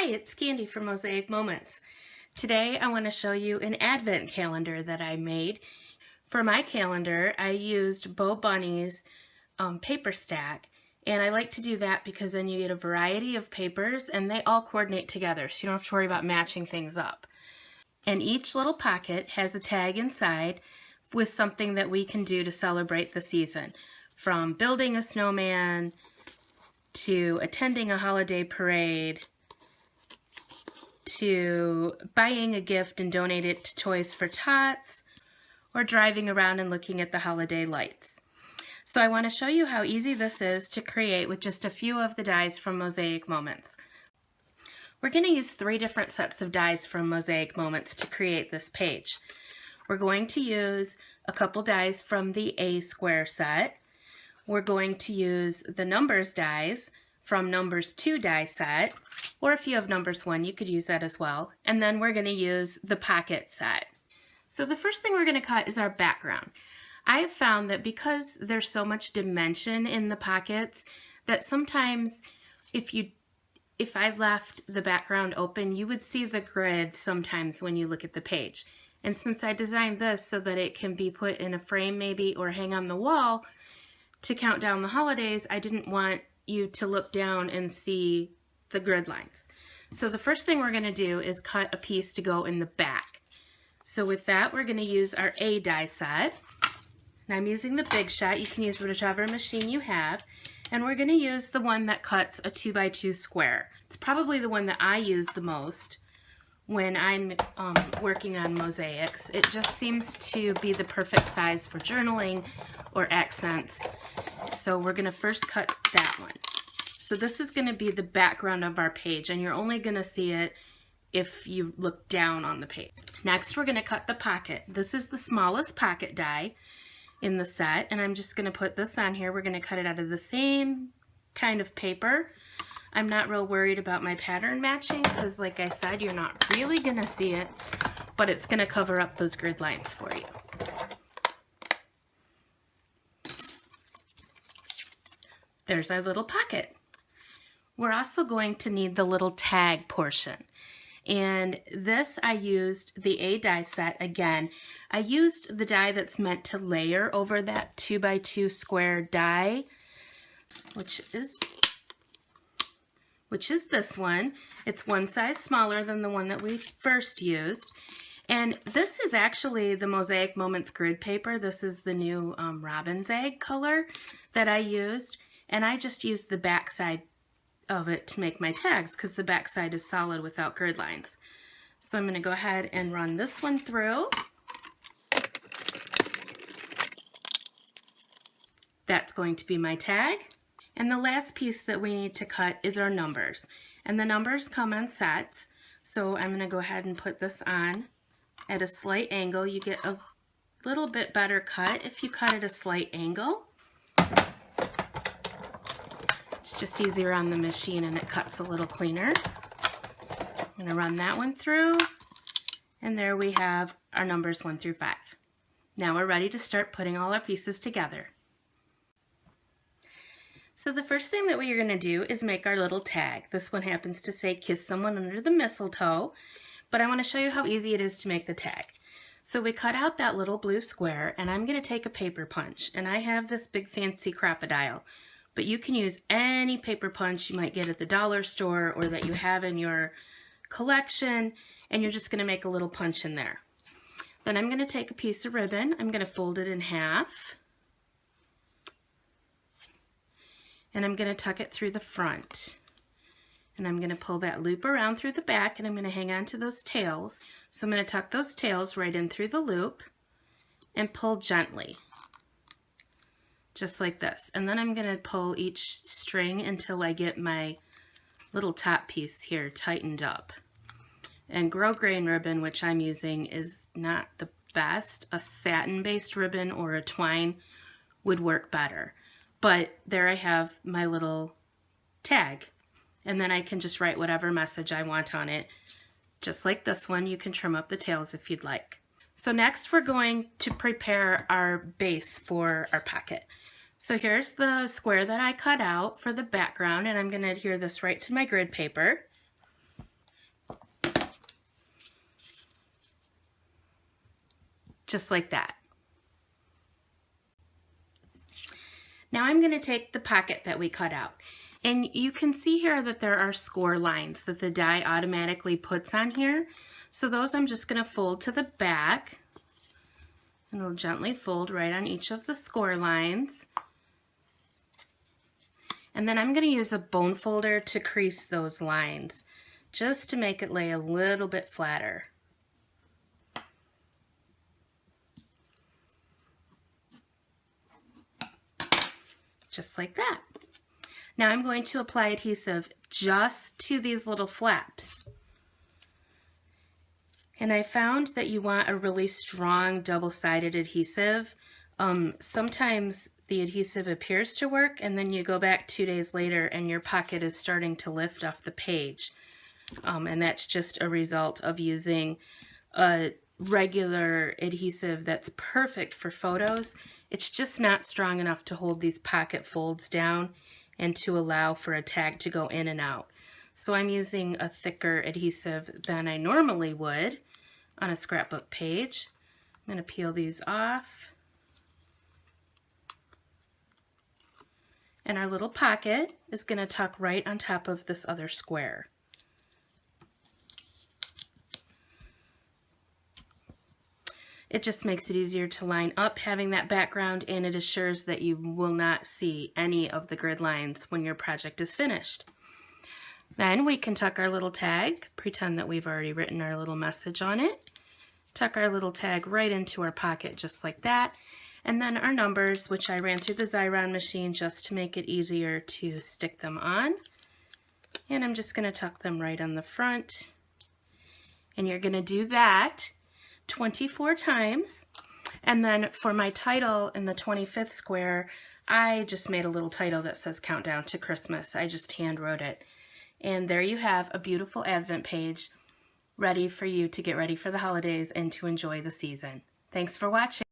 it's Candy from Mosaic Moments. Today I want to show you an advent calendar that I made. For my calendar, I used Bo Bunny's paper stack, and I like to do that because then you get a variety of papers and they all coordinate together, so you don't have to worry about matching things up. And each little pocket has a tag inside with something that we can do to celebrate the season, from building a snowman to attending a holiday parade, to buying a gift and donate it to Toys for Tots, or driving around and looking at the holiday lights. So I want to show you how easy this is to create with just a few of the dies from Mosaic Moments. We're going to use 3 different sets of dies from Mosaic Moments to create this page. We're going to use a couple dies from the A square set. We're going to use the numbers dies from numbers 2 die set, or if you have numbers 1, you could use that as well. And then we're going to use the pocket set. So the first thing we're going to cut is our background. I have found that because there's so much dimension in the pockets that sometimes if I left the background open, you would see the grid sometimes when you look at the page. And since I designed this so that it can be put in a frame maybe or hang on the wall to count down the holidays, I didn't want you to look down and see the grid lines. So the first thing we're going to do is cut a piece to go in the back. So with that, we're going to use our A die set. And I'm using the Big Shot. You can use whichever machine you have. And we're going to use the one that cuts a 2x2 square. It's probably the one that I use the most when I'm working on mosaics. It just seems to be the perfect size for journaling or accents. So we're going to first cut that one. So this is going to be the background of our page, and you're only going to see it if you look down on the page. Next, we're going to cut the pocket. This is the smallest pocket die in the set, and I'm just going to put this on here. We're going to cut it out of the same kind of paper. I'm not real worried about my pattern matching because, like I said, you're not really going to see it, but it's going to cover up those grid lines for you. There's our little pocket. We're also going to need the little tag portion. And this I used the A die set again. I used the die that's meant to layer over that 2x2 square die, which is this one. It's one size smaller than the one that we first used. And this is actually the Mosaic Moments grid paper. This is the new robin's egg color that I used. And I just used the back side of it to make my tags because the back side is solid without grid lines. So I'm going to go ahead and run this one through. That's going to be my tag. And the last piece that we need to cut is our numbers. And the numbers come in sets. So I'm going to go ahead and put this on at a slight angle. You get a little bit better cut if you cut at a slight angle. It's just easier on the machine and it cuts a little cleaner. I'm going to run that one through, and there we have our numbers 1 through 5. Now we're ready to start putting all our pieces together. So the first thing that we are going to do is make our little tag. This one happens to say kiss someone under the mistletoe, but I want to show you how easy it is to make the tag. So we cut out that little blue square, and I'm going to take a paper punch, and I have this big fancy Crop-A-Dile. But you can use any paper punch you might get at the dollar store or that you have in your collection, and you're just going to make a little punch in there. Then I'm going to take a piece of ribbon. I'm going to fold it in half, and I'm going to tuck it through the front. And I'm going to pull that loop around through the back, and I'm going to hang on to those tails. So I'm going to tuck those tails right in through the loop and pull gently. Just like this. And then I'm going to pull each string until I get my little top piece here tightened up. And grosgrain ribbon, which I'm using, is not the best. A satin-based ribbon or a twine would work better. But there I have my little tag. And then I can just write whatever message I want on it. Just like this one, you can trim up the tails if you'd like. So next we're going to prepare our base for our pocket. So here's the square that I cut out for the background, and I'm going to adhere this right to my grid paper. just like that. Now I'm going to take the pocket that we cut out, and you can see here that there are score lines that the die automatically puts on here. So those I'm just going to fold to the back, and it'll gently fold right on each of the score lines. And then I'm going to use a bone folder to crease those lines, just to make it lay a little bit flatter. Just like that. Now I'm going to apply adhesive just to these little flaps. And I found that you want a really strong double-sided adhesive. Sometimes the adhesive appears to work, and then you go back 2 days later and your pocket is starting to lift off the page. And that's just a result of using a regular adhesive that's perfect for photos. It's just not strong enough to hold these pocket folds down and to allow for a tag to go in and out. So I'm using a thicker adhesive than I normally would on a scrapbook page. I'm going to peel these off. And our little pocket is going to tuck right on top of this other square. It just makes it easier to line up having that background, and it assures that you will not see any of the grid lines when your project is finished. Then we can tuck our little tag, pretend that we've already written our little message on it, tuck our little tag right into our pocket just like that, and then our numbers, which I ran through the Xyron machine just to make it easier to stick them on. And I'm just going to tuck them right on the front. And you're going to do that 24 times. And then for my title in the 25th square, I just made a little title that says Countdown to Christmas. I just hand wrote it. And there you have a beautiful Advent page ready for you to get ready for the holidays and to enjoy the season. Thanks for watching.